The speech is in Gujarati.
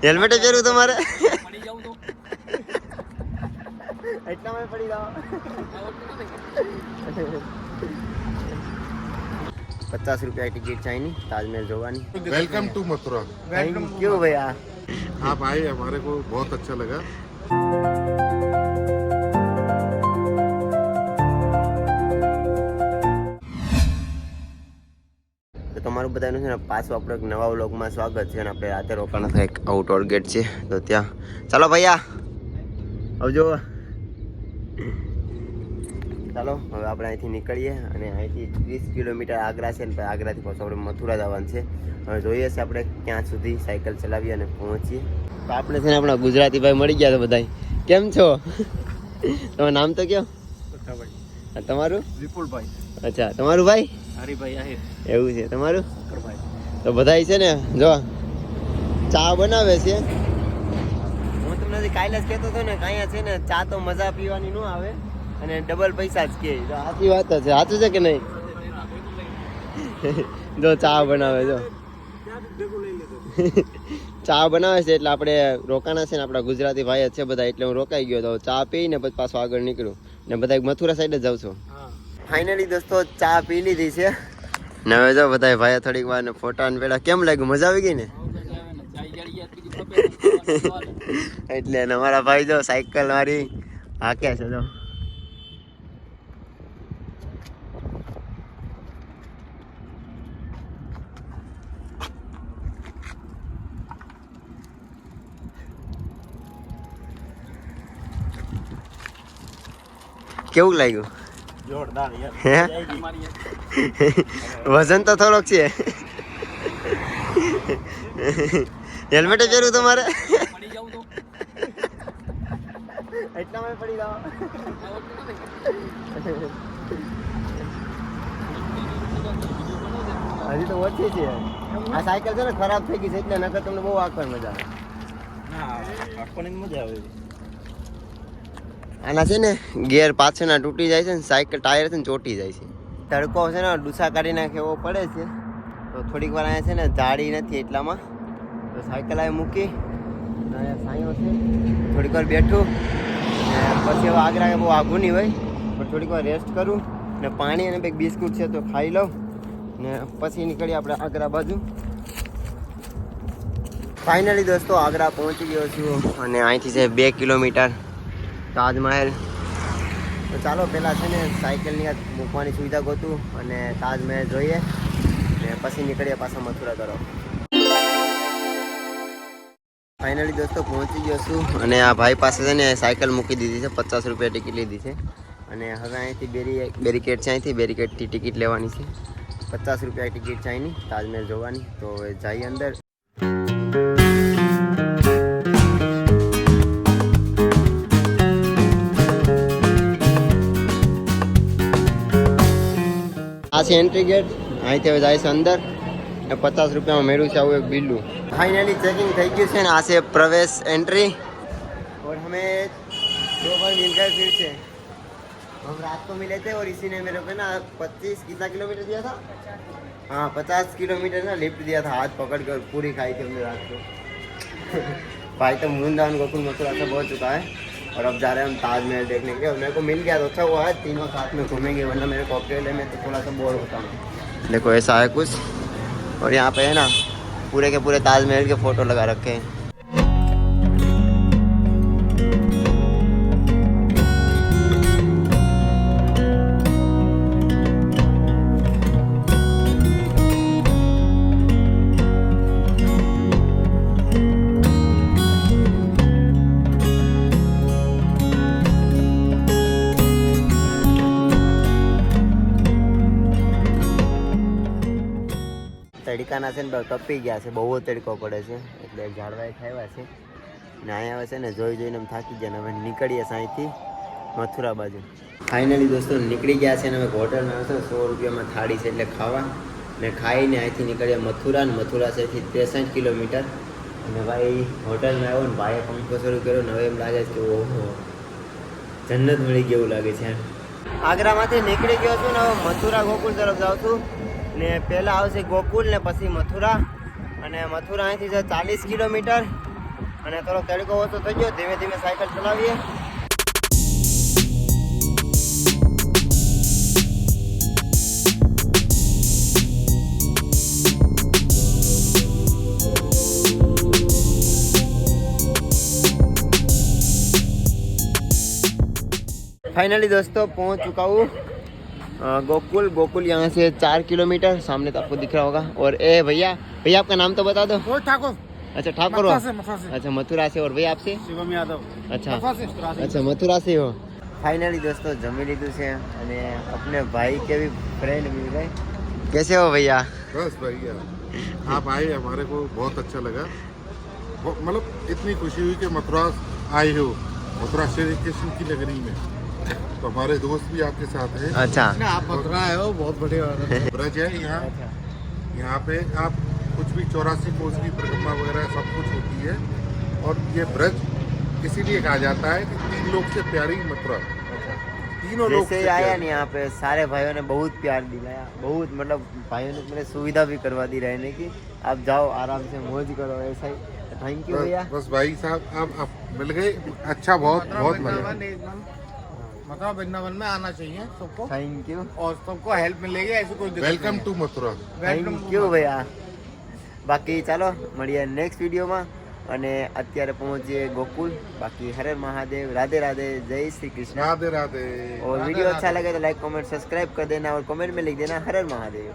હેલ્મેટ પહેરવું તમારે એટલામાં પડી જાવ 50 રૂપિયા ટિકિટ चाहिए ताजमहल જોવાની welcome to Mathura. Thank you भैया आप आए हमारे को बहुत अच्छा लगा। તો તમારું બધાનું છે ને પાછું આપણે એક નવા વ્લોગમાં સ્વાગત છે અને આપણે રાતે રોકાણા થાય એક આઉટડોર ગેટ છે તો ત્યાં ચાલો ભૈયા આવજો ચાલો હવે આપણે અહીંથી નીકળીએ અને અહીંથી 30 કિલોમીટર આગ્રા છે ને આગ્રાથી પાછું આપણે મથુરા જવાનું છે હવે જોઈએ છે આપણે ક્યાં સુધી સાયકલ ચલાવીએ અને પહોંચીએ તો આપણે છે ને આપણા ગુજરાતી ભાઈ મળી ગયા તો બધા કેમ છો તમારું નામ તો કયો તમારું વિપુલભાઈ અચ્છા તમારું ભાઈ હરિભાઈ આહિર એવું છે તમારું કરભાઈ તો બધા છે ને જો ચા બનાવે છે હું તમને કાલે જ કહેતો હતો ને કાંઈ છે ને ચા તો મજા પીવાની ન આવે અને ડબલ પૈસા જ કે સાચી વાત છે સાચું છે કે નહીં જો ચા બનાવે જો ચા બનાવે છે એટલે આપણે રોકાણા છે ને આપણા ગુજરાતી ભાઈ જ છે બધા એટલે હું રોકાઈ ગયો તો ચા પીને પછી પાછો આગળ નીકળું ને બધા મથુરા સાઈડ જ જાઉં છું ફાઇનલી દોસ્તો ચા પી લીધી છે ને હવે જો બધા ભાઈ થોડીક વાર ફોટા ને પેલા કેમ લાગ્યું મજા આવી ગઈ ને એટલે અમારા ભાઈ જો સાયકલ મારી હાકે છે જો કેવું લાગ્યું જોરદાર વજન તો થોડોક છે હેલ્મેટ પહેરવું તમારે એટલામાં પડી જાવ હજી તો ઓછી છે આ સાયકલ છે ને ખરાબ થઈ ગઈ છે એટલે નકર તમને બહુ આંખવાની મજા આવે મજા આવે આના છે ને ગેર પાછળના તૂટી જાય છે ને સાયકલ ટાયર છે ને ચોટી જાય છે તડકો છે ને ડૂસા કાઢી નાખે એવો પડે છે તો થોડીક વાર અહીંયા છે ને જાડી નથી એટલામાં તો સાયકલ આવી મૂકી અહીંયા સાંયો છે થોડીક વાર બેઠું ને પછી હવે આગ્રા બહુ આઘું નહીં હોય પણ થોડીક વાર રેસ્ટ કરું ને પાણી અને કંઈક બિસ્કુટ છે તો ખાઈ લઉં ને પછી નીકળીએ આપણે આગ્રા બાજુ ફાઇનલી દોસ્તો આગ્રા પહોંચી ગયો છું અને અહીંથી છે 2 કિલોમીટર તાજમહેલ તો ચાલો પહેલાં છે ને સાયકલની મૂકવાની સુવિધા ગોતું અને તાજમહેલ જોઈએ ને પછી નીકળીએ પાછા મથુરા તરફ ફાઇનલી દોસ્તો પહોંચી ગયો છું અને આ ભાઈ પાસે છે ને સાયકલ મૂકી દીધી છે 50 રૂપિયા ટિકિટ લીધી છે અને હવે અહીંથી બેરિકેડ છે અહીંથી બેરિકેડથી ટિકિટ લેવાની છે 50 રૂપિયા ટિકિટ છે અહીંની તાજમહેલ જોવાની તો હવે જઈએ અંદર આ છે એન્ટ્રી ગેટ અહીંથી હવે જાય છે અંદર ને 50 રૂપિયામાં મેળવું છે આવું એક બિલ્લું फाइनली चेकिंग થઈ ગયું છે ને આ છે प्रवेश एंट्री और हमें 2 बार मिल गए फिर से हम रात को मिले थे और इसी ने मेरे को ना 25 कितना किलोमीटर दिया था हाँ 50 किलोमीटर ना लिफ्ट दिया था हाथ पकड़ कर पूरी खाई थी हमने रात को भाई तो वृंदावन गोकुल मथुरा से पहुँच चुका है और अब जा रहे हैं हम ताजमहल देखने के लिए मेरे को मिल गया तो अच्छा हुआ है तीनों साथ में घूमेंगे वरना मेरे को अकेले में तो थोड़ा सा बोर होता हूँ देखो ऐसा है कुछ और यहाँ पे है ना पूरे के पूरे ताजमहल के फोटो लगा रखे हैं તડકાના છે ને તપી ગયા છે બહુ તડકો પડે છે એટલે ઝાડવાએ ખાવ્યા છે ને અહીંયા આવે છે ને જોઈ જોઈને અમે થાકી ગયા ને હવે નીકળીએ અહીંથી મથુરા બાજુ ફાઇનલી દોસ્તો નીકળી ગયા છે ને હવે હોટલમાં આવે છે 100 રૂપિયામાં થાળી છે એટલે ખાવા ને ખાઈને અહીંથી નીકળ્યા મથુરા ને મથુરા છે 63 કિલોમીટર અને ભાઈ હોટલમાં આવ્યો ને ભાઈએ પંખો શરૂ કર્યો ને હવે એમ લાગે છે કે ઓહો જન્નત મળી ગયું લાગે છે આગ્રામાંથી નીકળી ગયો છું ને હવે મથુરા ગોકુલ તરફ જાઉં છું ને પહેલાં આવશે ગોકુલ ને પછી મથુરા અને મથુરા અહીંથી છે 40 કિલોમીટર અને થોડો તડકો ઓછો થઈ ગયો, ધીમે ધીમે સાયકલ ચલાવીએ. फाइनली दोस्तों पहुंच चुका हूँ गोकुल. गोकुल यहाँ से 4 किलोमीटर सामने तो आपको दिख रहा होगा. और ए भैया भैया आपका नाम तो बता दो. ठाकुर. अच्छा ठाकुर हो. मथुरा से. अच्छा मथुरा से. और भैया आपसे? शिवम यादव. अच्छा मथुरा अच्छा मथुरा से हो. फाइनली दोस्तों जमी लीधું છે અને अपने भाई के भी फ्रेंड मिल गए. कैसे हो भैया? बस भैया आप आए, हमारे को बहुत अच्छा लगा. मतलब इतनी खुशी हुई कि मथुरा आए हो, मथुरा श्री कृष्ण की नगरी में. तो हमारे दोस्त भी आपके साथ हैं. अच्छा आप मथुरा आए हो, बहुत बढ़िया. ब्रज है यहाँ. यहाँ पे आप कुछ भी 84 कोस की परिक्रमा वगैरह सब कुछ होती है. और ये ब्रज इसीलिए कहा जाता है कि 3 लोग से प्यारी मथुरा. तीनों लोग जैसे से आया प्यारी. नहीं यहाँ पे सारे भाइयों ने बहुत प्यार दिलाया. बहुत मतलब भाइयों ने मेरे सुविधा भी करवा दी रहने की. आप जाओ आराम से मौज करो ऐसा ही. थैंक यू भैया. बस भाई साहब आप मिल गए. अच्छा बहुत बहुत मजा. मथुरा वृंदावन में आना चाहिए सबको, थैंक यू. और सबको हेल्प मिलेगी. ऐसी कोई दिक्कत વેલકમ नहीं ટુ મથુરા. થેન્ક યુ ભૈયા. બાકી ચાલો મળીએ નેક્સ્ટ વિડીયોમાં. અને અત્યારે પહોંચીએ ગોકુલ. બાકી હર હર મહાદેવ, રાધે રાધે, જય श्री कृष्ण. રાધે રાધે. और राधे वीडियो अच्छा राधे. लगे तो लाइक कमेंट सब्सक्राइब कर देना और कमेंट में लिख देना हर हर महादेव.